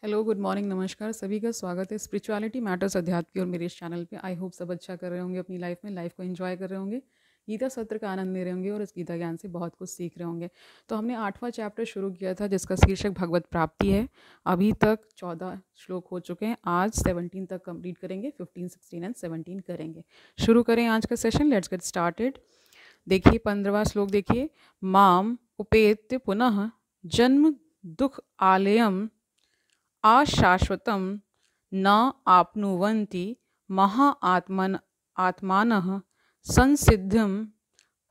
Hello, good morning, नमस्कार। सभी का स्वागत है स्पिरिचुअलिटी मैटर्स अध्यात्म की और मेरे इस चैनल पे। आई होप सब अच्छा कर रहे होंगे अपनी लाइफ में, लाइफ को एंजॉय कर रहे होंगे, गीता सत्र का आनंद ले रहे होंगे और इस गीता ज्ञान से बहुत कुछ सीख रहे होंगे। तो हमने 8वां चैप्टर शुरू किया था जिसका शीर्षक भगवत प्राप्ति है। अभी तक 14 श्लोक हो चुके हैं। आज 17 तक कंप्लीट करेंगे, 15, 16 एंड 17 करेंगे। शुरू करें आज का सेशन। Let's get started. देखिए 15वां श्लोक देखिए। माम उपेत्य पुनः जन्म दुख आलयम अशाश्वतं न आप्नुवन्ति आत्मानः संसिद्धिं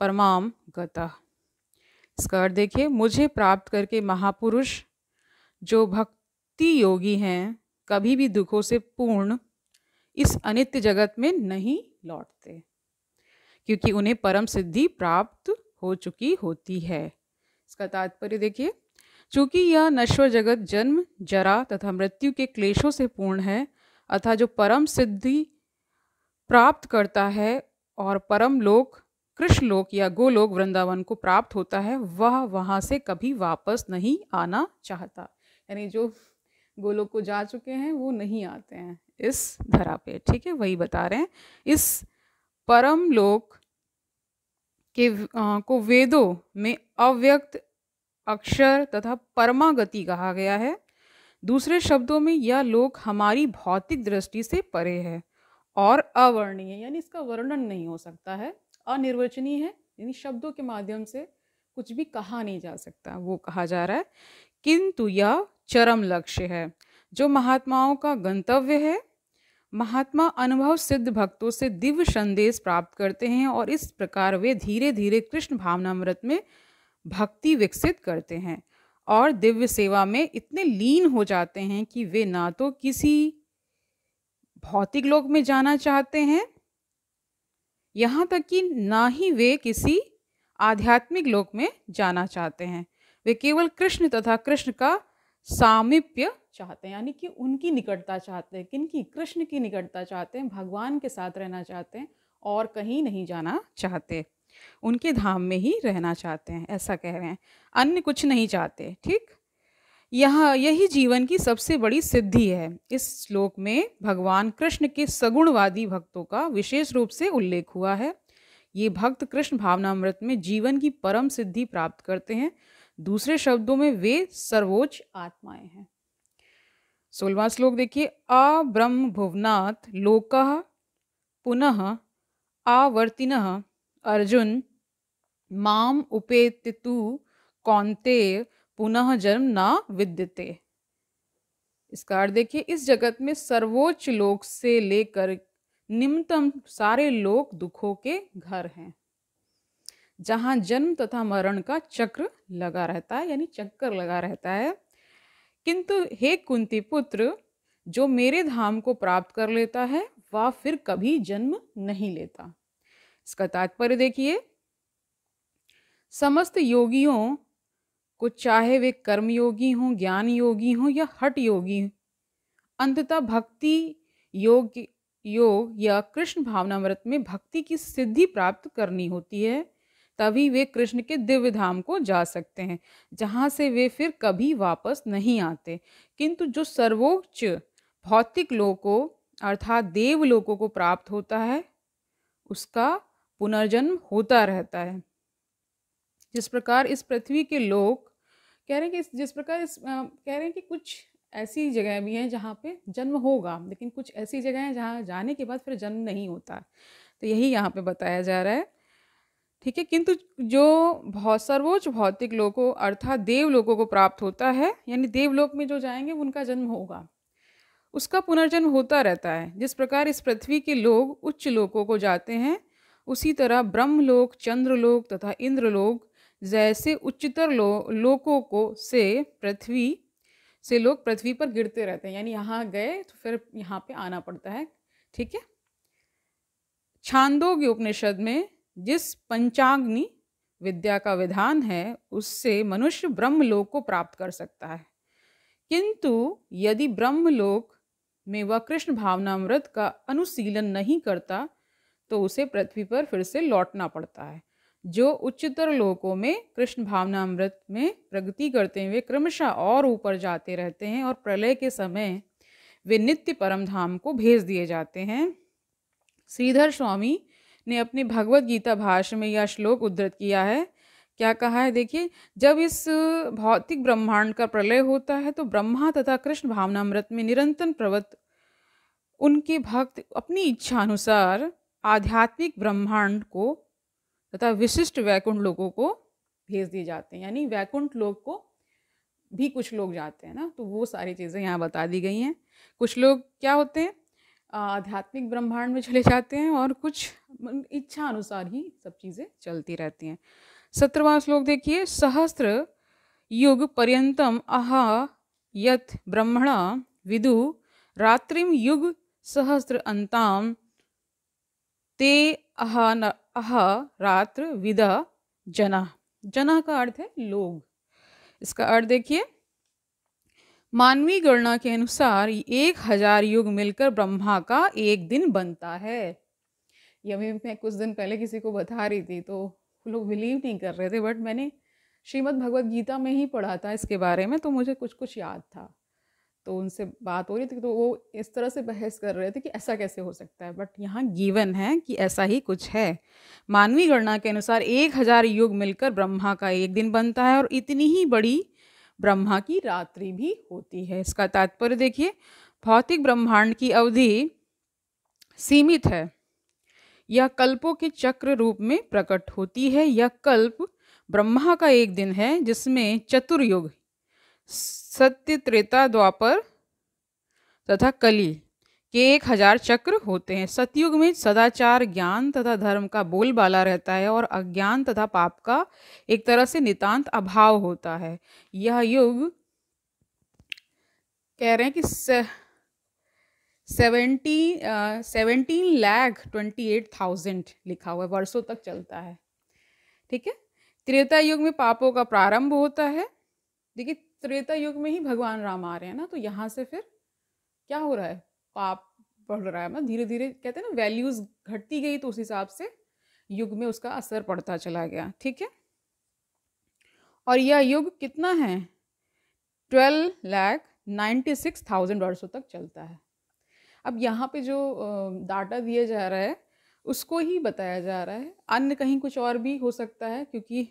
परमां गतः। इसका अर्थ देखिए, मुझे प्राप्त करके महापुरुष जो भक्ति योगी हैं कभी भी दुखों से पूर्ण इस अनित्य जगत में नहीं लौटते, क्योंकि उन्हें परम सिद्धि प्राप्त हो चुकी होती है। इसका तात्पर्य देखिए, चूंकि यह नश्वर जगत जन्म, जरा तथा मृत्यु के क्लेशों से पूर्ण है, अतः जो परम सिद्धि प्राप्त करता है और परम लोक, कृष्ण लोक या गोलोक वृंदावन को प्राप्त होता है, वह वहाँ से कभी वापस नहीं आना चाहता। यानी जो गोलोक को जा चुके हैं वो नहीं आते हैं इस धरा पे। ठीक है, वही बता रहे हैं। इस परम लोक के को वेदों में अव्यक्त अक्षर तथा परमागति कहा गया है। दूसरे शब्दों में यह लोक हमारी भौतिक दृष्टि से परे है और अवर्णनीय, यानी इसका वर्णन नहीं हो सकता है, अनिर्वचनीय है, यानी शब्दों के माध्यम से कुछ भी कहा नहीं जा सकता, वो कहा जा रहा है। किंतु यह चरम लक्ष्य है जो महात्माओं का गंतव्य है। महात्मा अनुभव सिद्ध भक्तों से दिव्य संदेश प्राप्त करते हैं और इस प्रकार वे धीरे धीरे कृष्ण भावनामृत में भक्ति विकसित करते हैं और दिव्य सेवा में इतने लीन हो जाते हैं कि वे ना तो किसी भौतिक लोक में जाना चाहते हैं, यहाँ तक कि ना ही वे किसी आध्यात्मिक लोक में जाना चाहते हैं। वे केवल कृष्ण तथा कृष्ण का सामीप्य चाहते हैं, यानी कि उनकी निकटता चाहते हैं। किनकी? कृष्ण की निकटता चाहते हैं, भगवान के साथ रहना चाहते हैं और कहीं नहीं जाना चाहते, उनके धाम में ही रहना चाहते हैं, ऐसा कह रहे हैं। अन्य कुछ नहीं चाहते। ठीक, यही जीवन की सबसे बड़ी सिद्धि है। इस श्लोक में भगवान कृष्ण के सगुणवादी भक्तों का विशेष रूप से उल्लेख हुआ है। ये भक्त कृष्ण भावनामृत में जीवन की परम सिद्धि प्राप्त करते हैं। दूसरे शब्दों में वे सर्वोच्च आत्माएं हैं। 16वां श्लोक देखिए। अब्रह्म भुवनात् लोकः पुनः आवर्तिनः अर्जुन माम उपेत्य तु कौन्तेय पुनः जन्म ना विद्यते। इसका अर्थ देखिए, इस जगत में सर्वोच्च लोक से लेकर निम्नतम सारे लोक दुखों के घर हैं, जहां जन्म तथा मरण का चक्र लगा रहता है, यानी चक्कर लगा रहता है। किंतु हे कुंती पुत्र, जो मेरे धाम को प्राप्त कर लेता है वह फिर कभी जन्म नहीं लेता। इसका तात्पर्य देखिए, समस्त योगियों को, चाहे वे कर्म योगी हों, ज्ञान योगी हों या हठ योगी, अंततः भक्ति योग या कृष्ण भावनामृत में भक्ति की सिद्धि प्राप्त करनी होती है, तभी वे कृष्ण के दिव्य धाम को जा सकते हैं, जहाँ से वे फिर कभी वापस नहीं आते। किंतु जो सर्वोच्च भौतिक लोकों अर्थात देव लोकों को प्राप्त होता है, उसका पुनर्जन्म होता रहता है। जिस प्रकार इस पृथ्वी के लोग कह रहे हैं कि कह रहे हैं कि कुछ ऐसी जगह भी हैं जहाँ पे जन्म होगा, लेकिन कुछ ऐसी जगह हैं जहाँ जाने के बाद फिर जन्म नहीं होता। तो यही यहाँ पे बताया जा रहा है। ठीक है, किंतु जो सर्वोच्च भौतिक लोकों अर्थात देव लोकों को प्राप्त होता है, यानी देवलोक में जो जाएंगे उनका जन्म होगा, उसका पुनर्जन्म होता रहता है। जिस प्रकार इस पृथ्वी के लोग उच्च लोकों को जाते हैं, उसी तरह ब्रह्मलोक, चंद्रलोक तथा इंद्रलोक जैसे उच्चतर लोकों को से लोग पृथ्वी पर गिरते रहते हैं, यानी यहाँ गए तो फिर यहाँ पे आना पड़ता है। ठीक है, छांदोग्य उपनिषद में जिस पंचाग्नि विद्या का विधान है, उससे मनुष्य ब्रह्मलोक को प्राप्त कर सकता है। किंतु यदि ब्रह्मलोक में वह कृष्ण भावनामृत का अनुशीलन नहीं करता तो उसे पृथ्वी पर फिर से लौटना पड़ता है। जो उच्चतर लोकों में कृष्ण भावनामृत में प्रगति करते हुए क्रमशः और ऊपर जाते रहते हैं और प्रलय के समय वे नित्य परम धाम को भेज दिए जाते हैं। श्रीधर स्वामी ने अपने भगवत गीता भाष्य में यह श्लोक उद्धृत किया है। क्या कहा है देखिए, जब इस भौतिक ब्रह्मांड का प्रलय होता है तो ब्रह्मा तथा कृष्ण भावनामृत में निरंतर प्रवृत्त उनके भक्त अपनी इच्छा अनुसार आध्यात्मिक ब्रह्मांड को तथा विशिष्ट वैकुंठ लोगों को भेज दिए जाते हैं। यानी वैकुंठ लोक को भी कुछ लोग जाते हैं ना, तो वो सारी चीज़ें यहाँ बता दी गई हैं। कुछ लोग क्या होते हैं, आध्यात्मिक ब्रह्मांड में चले जाते हैं और कुछ इच्छा अनुसार ही सब चीज़ें चलती रहती हैं। 17वां श्लोक देखिए, सहस्त्र युग पर्यंतम अहा यत ब्रह्मणा विदु रात्रिम युग सहस्त्र अंताम ते अहा रात्र विदा जना। जना का अर्थ है लोग। इसका अर्थ देखिए, मानवीय गणना के अनुसार 1000 युग मिलकर ब्रह्मा का एक दिन बनता है। यह भी मैं कुछ दिन पहले किसी को बता रही थी तो लोग बिलीव नहीं कर रहे थे, बट मैंने श्रीमद् भगवत गीता में ही पढ़ा था इसके बारे में, तो मुझे कुछ कुछ याद था। तो उनसे बात हो रही थी तो वो इस तरह से बहस कर रहे थे कि ऐसा कैसे हो सकता है, बट यहाँ गिवन है कि ऐसा ही कुछ है। मानवीय गणना के अनुसार 1000 युग मिलकर ब्रह्मा का एक दिन बनता है और इतनी ही बड़ी ब्रह्मा की रात्रि भी होती है। इसका तात्पर्य देखिए, भौतिक ब्रह्मांड की अवधि सीमित है। यह कल्पों के चक्र रूप में प्रकट होती है। यह कल्प ब्रह्मा का एक दिन है जिसमें चतुर्युग सत्य, त्रेता, द्वापर तथा कली के 1000 चक्र होते हैं। सतयुग में सदाचार, ज्ञान तथा धर्म का बोलबाला रहता है और अज्ञान तथा पाप का एक तरह से नितांत अभाव होता है। यह युग कह रहे हैं कि 17,28,000 लिखा हुआ है, वर्षों तक चलता है। ठीक है। त्रेता युग में पापों का प्रारंभ होता है। देखिए, त्रेता युग में ही भगवान राम आ रहे हैं ना, तो यहाँ से फिर क्या हो रहा है, पाप बढ़ रहा है। मतलब धीरे धीरे कहते हैं ना, वैल्यूज घटती गई तो उस हिसाब से युग में उसका असर पड़ता चला गया। ठीक है। और यह युग कितना है, 12,96,000 वर्षों तक चलता है। अब यहाँ पे जो डाटा दिया जा रहा है उसको ही बताया जा रहा है, अन्य कहीं कुछ और भी हो सकता है, क्योंकि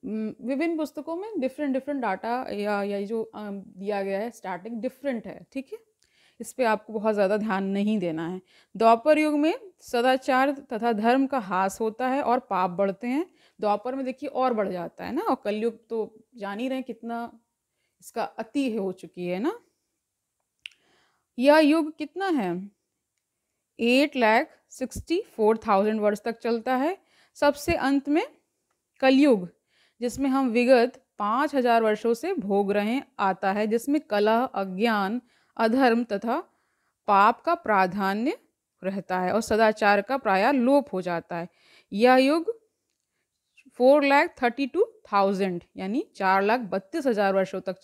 विभिन्न पुस्तकों में डिफरेंट डाटा या जो दिया गया है स्टार्टिंग डिफरेंट है। ठीक है, इस पे आपको बहुत ज़्यादा ध्यान नहीं देना है। द्वापर युग में सदाचार तथा धर्म का ह्रास होता है और पाप बढ़ते हैं। द्वापर में देखिए और बढ़ जाता है ना, और कलयुग तो जान ही रहे कितना इसका अति हो चुकी है ना। यह युग कितना है, 8,64,000 वर्ष तक चलता है। सबसे अंत में कलयुग, जिसमें हम विगत 5,000 वर्षों से भोग रहे आता है, जिसमें कलह, अज्ञान, अधर्म तथा पाप का प्राधान्य रहता है और सदाचार का प्रायः लोप हो जाता है। यह युग 4,32,000 यानी 4,32,000 वर्षों तक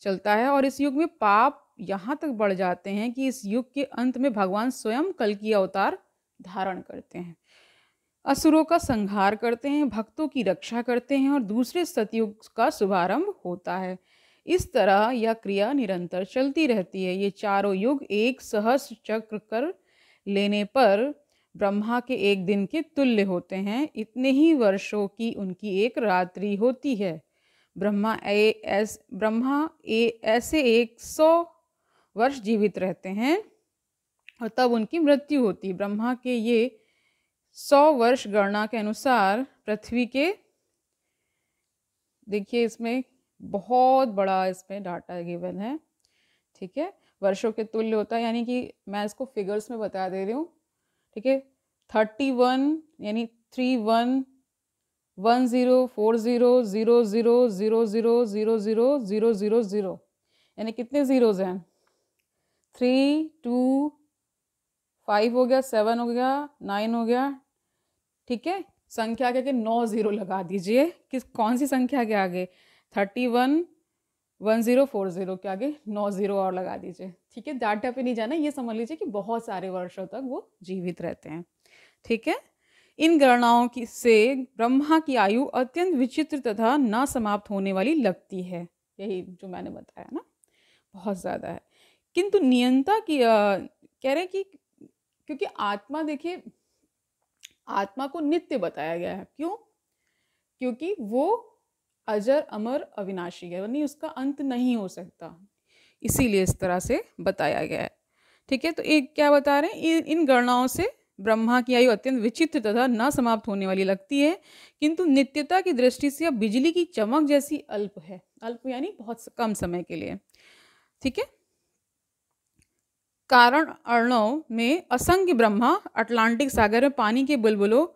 चलता है। और इस युग में पाप यहाँ तक बढ़ जाते हैं कि इस युग के अंत में भगवान स्वयं कल्कि अवतार धारण करते हैं, असुरों का संहार करते हैं, भक्तों की रक्षा करते हैं और दूसरे सतयुग का शुभारंभ होता है। इस तरह यह क्रिया निरंतर चलती रहती है। ये चारों युग एक सहस्र चक्र कर लेने पर ब्रह्मा के एक दिन के तुल्य होते हैं। इतने ही वर्षों की उनकी एक रात्रि होती है। ब्रह्मा ऐसे 100 वर्ष जीवित रहते हैं और तब उनकी मृत्यु होती है। ब्रह्मा के ये 100 वर्ष गणना के अनुसार पृथ्वी के, देखिए इसमें बहुत बड़ा इसमें डाटा गिवन है। ठीक है, वर्षों के तुल्य होता है, यानी कि मैं इसको फिगर्स में बता दे रही हूँ। ठीक है, 31 यानी 31104000000000 यानी कितने जीरोज हैं, 3 2 5 हो गया, 7 हो गया, 9 हो गया। ठीक है, संख्या के 9 जीरो लगा दीजिए। किस कौन सी संख्या के आगे, 311040 के आगे 9 जीरो और लगा दीजिए। ठीक है, डाटा पे नहीं जाना, ये समझ लीजिए कि बहुत सारे वर्षों तक वो जीवित रहते हैं। ठीक है, इन गणनाओं की से ब्रह्मा की आयु अत्यंत विचित्र तथा न समाप्त होने वाली लगती है। यही जो मैंने बताया ना, बहुत ज़्यादा है। किंतु नियंता की कह रहे हैं कि क्योंकि आत्मा, देखिए आत्मा को नित्य बताया गया है। क्यों? क्योंकि वो अजर अमर अविनाशी है, यानी उसका अंत नहीं हो सकता, इसीलिए इस तरह से बताया गया है। ठीक है, तो एक क्या बता रहे हैं, इन गणनाओं से ब्रह्मा की आयु अत्यंत विचित्र तथा न समाप्त होने वाली लगती है, किंतु नित्यता की दृष्टि से अब बिजली की चमक जैसी अल्प है। अल्प यानी बहुत कम समय के लिए। ठीक है, कारण अर्णव में असंख्य ब्रह्मा अटलांटिक सागर में पानी के बुलबुलों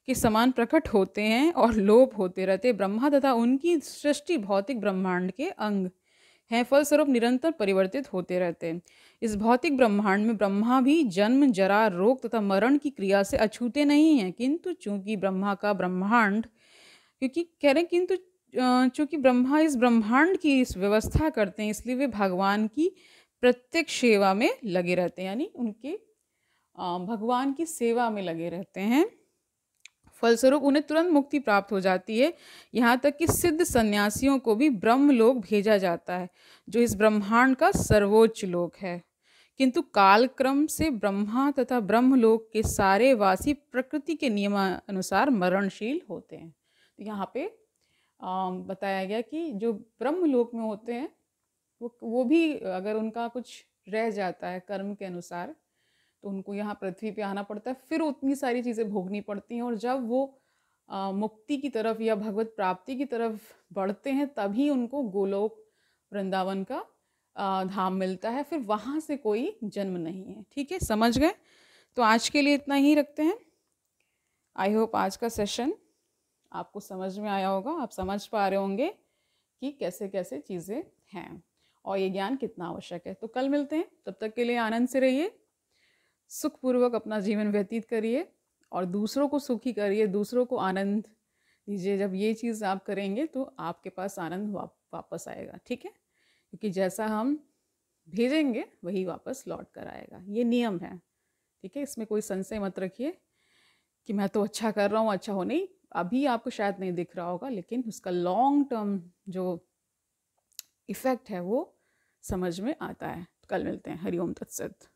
के समान प्रकट होते हैं और लोप होते रहते। ब्रह्मा तथा उनकी सृष्टि भौतिक ब्रह्मांड के अंग हैं, फलस्वरूप निरंतर परिवर्तित होते रहते हैं। इस भौतिक ब्रह्मांड में ब्रह्मा भी जन्म, जरा, रोग तथा मरण की क्रिया से अछूते नहीं हैं, किंतु चूंकि ब्रह्मा का ब्रह्मांड, क्योंकि कह रहे हैं किंतु चूंकि ब्रह्मा इस ब्रह्मांड की इस व्यवस्था करते हैं, इसलिए वे भगवान की प्रत्यक्ष सेवा में लगे रहते हैं, यानी उनके भगवान की सेवा में लगे रहते हैं। फलस्वरूप उन्हें तुरंत मुक्ति प्राप्त हो जाती है। यहाँ तक कि सिद्ध सन्यासियों को भी ब्रह्मलोक भेजा जाता है, जो इस ब्रह्मांड का सर्वोच्च लोक है। किंतु कालक्रम से ब्रह्मा तथा ब्रह्मलोक के सारे वासी प्रकृति के नियमानुसार मरणशील होते हैं। तो यहाँ पे बताया गया कि जो ब्रह्मलोक में होते हैं वो भी अगर उनका कुछ रह जाता है कर्म के अनुसार, तो उनको यहाँ पृथ्वी पे आना पड़ता है, फिर उतनी सारी चीज़ें भोगनी पड़ती हैं, और जब वो मुक्ति की तरफ या भगवत प्राप्ति की तरफ बढ़ते हैं तभी उनको गोलोक वृंदावन का धाम मिलता है, फिर वहाँ से कोई जन्म नहीं है। ठीक है, समझ गए? तो आज के लिए इतना ही रखते हैं। आई होप आज का सेशन आपको समझ में आया होगा, आप समझ पा रहे होंगे कि कैसे कैसे चीज़ें हैं और ये ज्ञान कितना आवश्यक है। तो कल मिलते हैं, तब तक के लिए आनंद से रहिए, सुखपूर्वक अपना जीवन व्यतीत करिए और दूसरों को सुखी करिए, दूसरों को आनंद दीजिए। जब ये चीज़ आप करेंगे तो आपके पास आनंद वापस आएगा। ठीक है, क्योंकि जैसा हम भेजेंगे वही वापस लौट कर आएगा, ये नियम है। ठीक है, इसमें कोई संशय मत रखिए कि मैं तो अच्छा कर रहा हूँ, अच्छा हो नहीं, अभी आपको शायद नहीं दिख रहा होगा, लेकिन उसका लॉन्ग टर्म जो इफ़ेक्ट है वो समझ में आता है। कल मिलते हैं। हरिओम तत्सत।